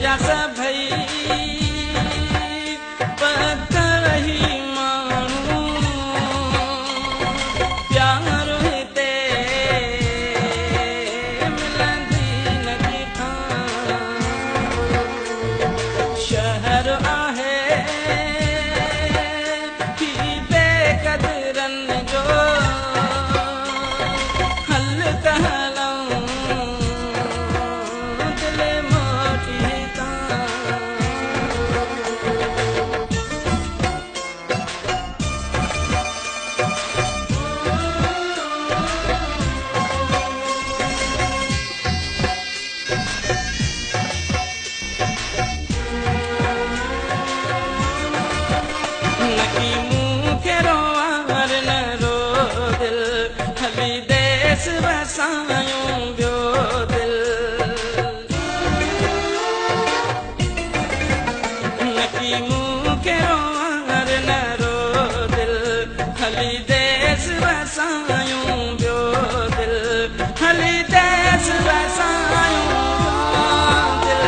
जा सभई पत्थर ही माण्हू प्यार हिते मिलंदी न किथां शहर आहे ही बेक़दरनि जो हल कहलाऊं दिल मोटी तां नकी मुंह खे रोवार न रो दिल हली देस वसायूं ॿियो दिल नकी मुंह खे रोवार न रो दिल हली देस वसायूं ॿियो दिल हली देस वसायूं ॿियो दिल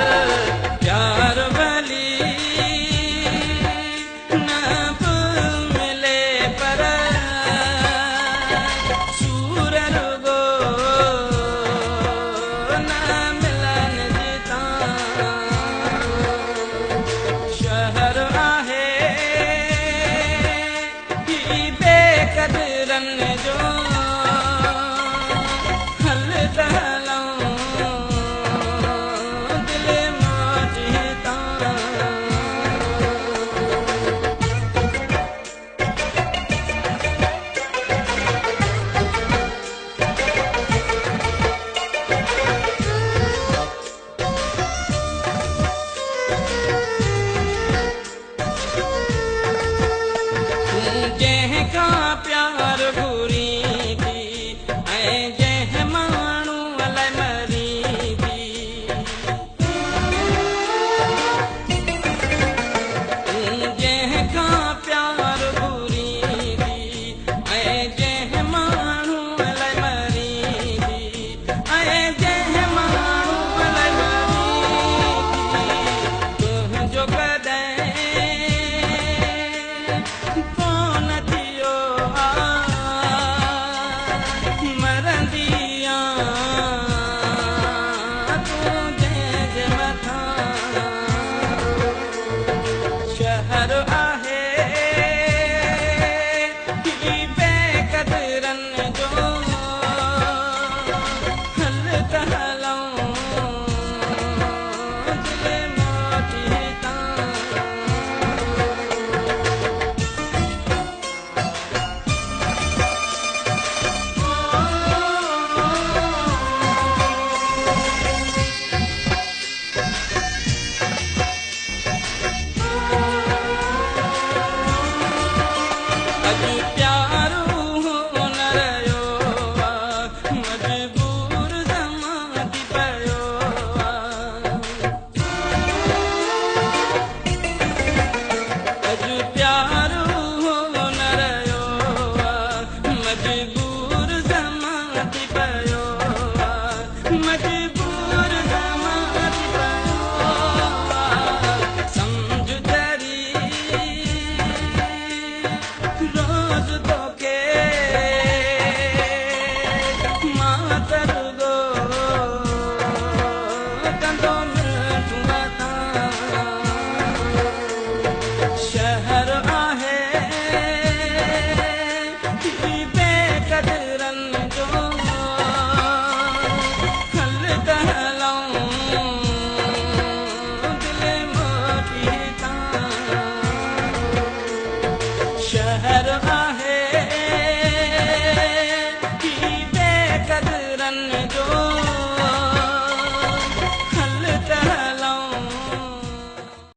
प्यार भली न बि मिले पर सूर रुगो न मिलन जी तां शहर आहे ही बेक़दरनि जो हल कहलाऊं दिल मोटी तां जंहिंखां प्यार